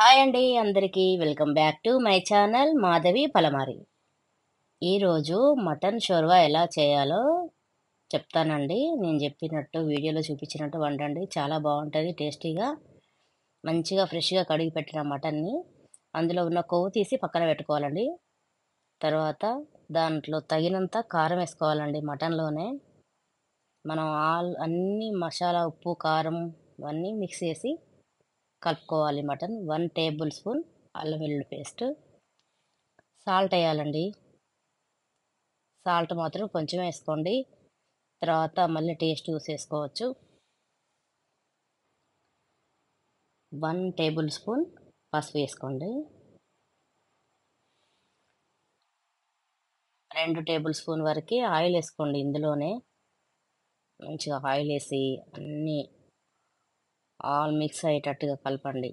Hi అండి అందరికీ welcome back to my channel Madhavi Palamari. ఈరోజు మటన్ షోర్వా ఎలా చేయాలో చెప్తానండి. నేను చెప్పినట్టు వీడియోలో చూపించినట్టు వండండి. చాలా బాగుంటుంది, టేస్టీగా. మంచిగా ఫ్రెష్గా కడిగి పెట్టిన మటన్ని అందులో ఉన్న కొవ్వు తీసి పక్కన పెట్టుకోవాలండి. తర్వాత దాంట్లో తగినంత కారం వేసుకోవాలండి. మటన్లోనే మనం అన్ని మసాలా, ఉప్పు, కారం అన్నీ మిక్స్ చేసి కలుపుకోవాలి. మటన్ 1 టేబుల్ స్పూన్ అల్లం వెల్లుల్లి పేస్ట్, సాల్ట్ వేయాలండి. సాల్ట్ మాత్రం కొంచెం వేసుకోండి, తర్వాత మళ్ళీ టేస్ట్ చూసేసుకోవచ్చు. 1 టేబుల్ స్పూన్ పసుపు వేసుకోండి. 2 టేబుల్ స్పూన్ వరకు ఆయిల్ వేసుకోండి. ఇందులోనే మంచిగా ఆయిల్ వేసి అన్నీ ఆల్ మిక్స్ అయ్యేటట్టుగా కలపండి.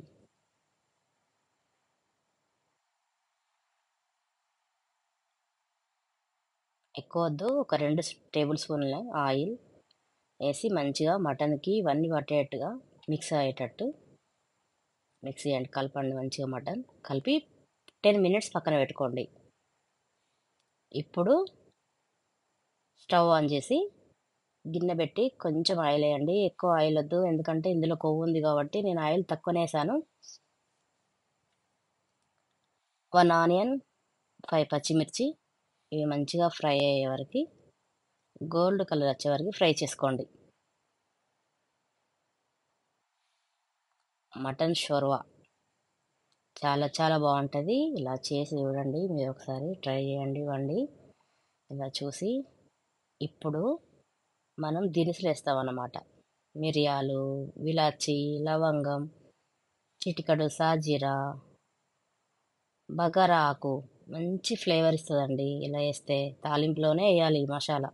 ఎక్కువ వద్దు, ఒక 2 టేబుల్ స్పూన్ల ఆయిల్ వేసి మంచిగా మటన్కి ఇవన్నీ పట్టేటట్టుగా మిక్స్ అయ్యేటట్టు మిక్స్ చేయండి. కలపండి మంచిగా. మటన్ కలిపి 10 మినిట్స్ పక్కన పెట్టుకోండి. ఇప్పుడు స్టవ్ ఆన్ చేసి గిన్నె పెట్టి కొంచెం ఆయిల్ వేయండి. ఎక్కువ ఆయిల్ వద్దు, ఎందుకంటే ఇందులో కొవ్వు ఉంది కాబట్టి నేను ఆయిల్ తక్కువనే వేసాను. 1 ఆనియన్, 5 పచ్చిమిర్చి, ఇవి మంచిగా ఫ్రై అయ్యే వరకు, గోల్డ్ కలర్ వచ్చే వరకు ఫ్రై చేసుకోండి. మటన్ షోర్వా చాలా చాలా బాగుంటుంది. ఇలా చేసి చూడండి, మీరు ఒకసారి ట్రై చేయండి, వండి ఇలా చూసి. ఇప్పుడు మనం దినుసులు వేస్తామన్నమాట. మిరియాలు, విలాచి, లవంగం, చిటికడు సాజీరా, బగారా ఆకు మంచి ఫ్లేవర్ ఇస్తుందండి. ఇలా వేస్తే తాలింపులోనే వేయాలి ఈ మసాలా.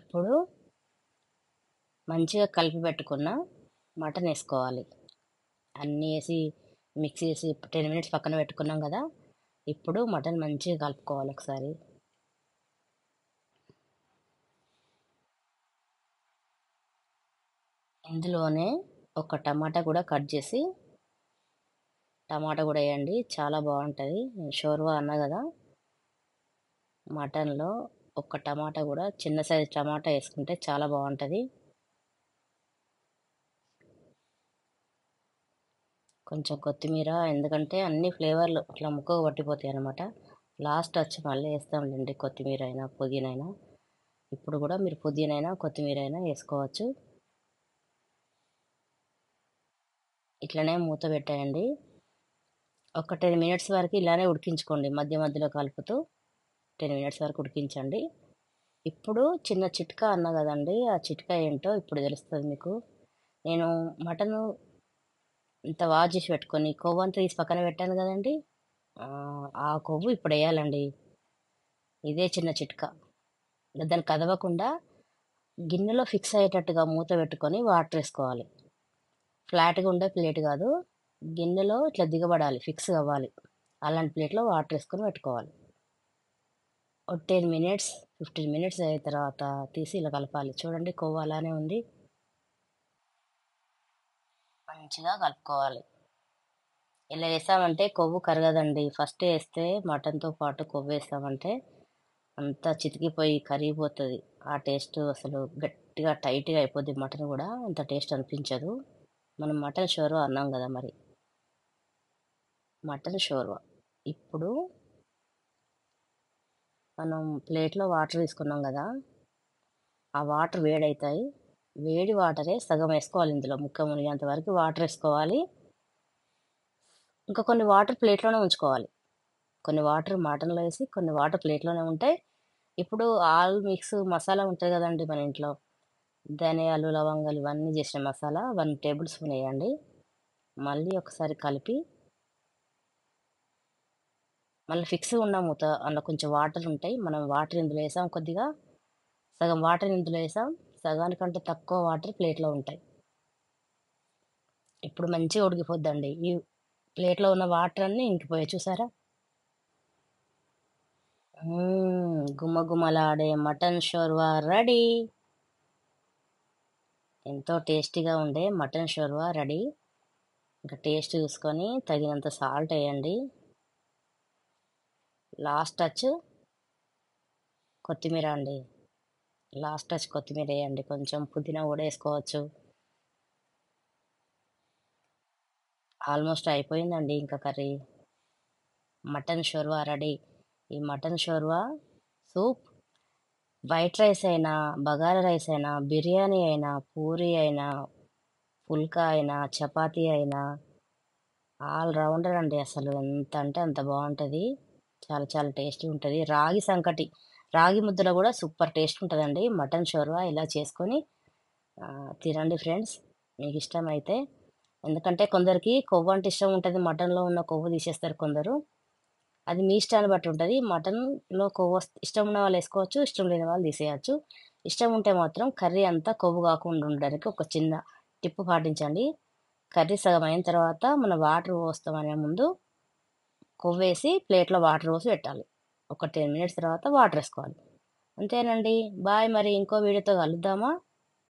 ఇప్పుడు మంచిగా కలిపి పెట్టుకున్న మటన్ వేసుకోవాలి. అన్నీ వేసి మిక్స్ చేసి 10 మినిట్స్ పక్కన పెట్టుకున్నాం కదా. ఇప్పుడు మటన్ మంచిగా కలుపుకోవాలి ఒకసారి. ఇందులోనే ఒక టమాటా కూడా కట్ చేసి టమాటా కూడా వేయండి, చాలా బాగుంటుంది. నేను షోర్వా అన్నా కదా, మటన్లో ఒక టమాటా కూడా, చిన్న సైజు టమాటా వేసుకుంటే చాలా బాగుంటుంది. కొంచెం కొత్తిమీర, ఎందుకంటే అన్ని ఫ్లేవర్లు ఇట్లా ముక్కకు పట్టిపోతాయి అన్నమాట. లాస్ట్ వచ్చి మళ్ళీ వేస్తాంలేండి, కొత్తిమీర అయినా పుదీనా అయినా. ఇప్పుడు కూడా మీరు పుదీనా అయినా కొత్తిమీర అయినా వేసుకోవచ్చు. ఇట్లనే మూత పెట్టేయండి. ఒక 10 మినిట్స్ వరకు ఇలానే ఉడికించుకోండి, మధ్య మధ్యలో కలుపుతూ 10 మినిట్స్ వరకు ఉడికించండి. ఇప్పుడు చిన్న చిట్కా అన్నా కదండి, ఆ చిట్కా ఏంటో ఇప్పుడు తెలుస్తుంది మీకు. నేను మటను ఇంత వాష్ చేసి పెట్టుకొని కొవ్వు అంతా తీసి పక్కన పెట్టాను కదండి, ఆ కొవ్వు ఇప్పుడు వేయాలండి. ఇదే చిన్న చిట్కా. దాన్ని కదవకుండా గిన్నెలో ఫిక్స్ అయ్యేటట్టుగా మూత పెట్టుకొని వాటర్ వేసుకోవాలి. ఫ్లాట్గా ఉండే ప్లేట్ కాదు, గిన్నెలో ఇట్లా దిగబడాలి, ఫిక్స్ అవ్వాలి. అలాంటి ప్లేట్లో వాటర్ వేసుకొని పెట్టుకోవాలి. ఒక 10 మినిట్స్ 15 మినిట్స్ అయిన తర్వాత తీసి ఇలా కలపాలి. చూడండి, కొవ్వు అలానే ఉంది. మంచిగా కలుపుకోవాలి. ఇలా వేసామంటే కొవ్వు కరగదండి. ఫస్ట్ వేస్తే మటన్తో పాటు కొవ్వు వేస్తామంటే అంతా చితికిపోయి కరిగిపోతుంది. ఆ టేస్ట్ అసలు గట్టిగా టైట్గా అయిపోద్ది. మటన్ కూడా అంత టేస్ట్ అనిపించదు. మనం మటన్ షోర్వా అన్నాం కదా, మరి మటన్ షోర్వా. ఇప్పుడు మనం ప్లేట్లో వాటర్ తీసుకున్నాం కదా, ఆ వాటర్ వేడవుతాయి. వేడి వాటరే సగం వేసుకోవాలి. ఇందులో ముక్క మునిగేంత వరకు వాటర్ వేసుకోవాలి. ఇంకా కొన్ని వాటర్ ప్లేట్లోనే ఉంచుకోవాలి. కొన్ని వాటర్ మటన్లో వేసి కొన్ని వాటర్ ప్లేట్లోనే ఉంటాయి. ఇప్పుడు ఆల్ మిక్స్ మసాలా ఉంటుంది కదండి మన ఇంట్లో, ధనియాలు, లవంగాలు ఇవన్నీ చేసిన మసాలా 1 టేబుల్ స్పూన్ వేయండి. మళ్ళీ ఒకసారి కలిపి మళ్ళీ ఫిక్స్ ఉన్న మూత, అందులో కొంచెం వాటర్ ఉంటాయి. మనం వాటర్ ఇందులో వేసాం, కొద్దిగా సగం వాటర్ ఇందులో వేసాం, సగానికంటే తక్కువ వాటర్ ప్లేట్లో ఉంటాయి. ఇప్పుడు మంచిగా ఉడికిపోద్దండి. ఈ ప్లేట్లో ఉన్న వాటర్ అన్నీ ఇంకిపోయాయి, చూసారా? గుమ్మగుమ్మలాడే మటన్ షోర్వా రెడీ. ఎంతో టేస్టీగా ఉండే మటన్ షోర్వా రెడీ. ఇంకా టేస్ట్ చూసుకొని తగినంత సాల్ట్ వేయండి. లాస్ట్ టచ్ కొత్తిమీర అండి. లాస్ట్ టచ్ కొత్తిమీర వేయండి. కొంచెం పుదీనా కూడా వేసుకోవచ్చు. ఆల్మోస్ట్ అయిపోయిందండి ఇంకా కర్రీ. Mutton shorba ready. ఈ mutton shorba soup white rice అయినా, బగారా రైస్ అయినా, బిర్యానీ అయినా, పూరీ అయినా, పుల్కా అయినా, చపాతీ అయినా ఆల్ రౌండర్ అండి. అసలు ఎంత అంటే అంత బాగుంటుంది. చాలా చాలా టేస్టీ ఉంటుంది. రాగి సంకటి, రాగి ముద్దలో కూడా సూపర్ టేస్ట్ ఉంటుందండి మటన్ షోర్వా. ఇలా చేసుకొని తినండి ఫ్రెండ్స్, మీకు ఇష్టమైతే. ఎందుకంటే కొందరికి కొవ్వు అంటే ఇష్టం ఉంటుంది, మటన్లో ఉన్న కొవ్వు తీసేస్తారు కొందరు. అది మీ ఇష్టాన్ని బట్టి ఉంటుంది. మటన్లో కొవ్వు ఇష్టం ఉన్న వాళ్ళు వేసుకోవచ్చు, ఇష్టం లేని వాళ్ళు తీసేయచ్చు. ఇష్టం ఉంటే మాత్రం కర్రీ అంతా కొవ్వు కాకుండా ఉండడానికి ఒక చిన్న టిప్పు పాటించండి. కర్రీ సగం అయిన తర్వాత మనం వాటర్ పోస్తామనే ముందు కొవ్వు వేసి ప్లేట్లో వాటర్ పోసి పెట్టాలి. ఒక 10 మినిట్స్ తర్వాత వాటర్ వేసుకోవాలి. అంతేనండి. బాయ్. మరి ఇంకో వీడియోతో కలుద్దామా?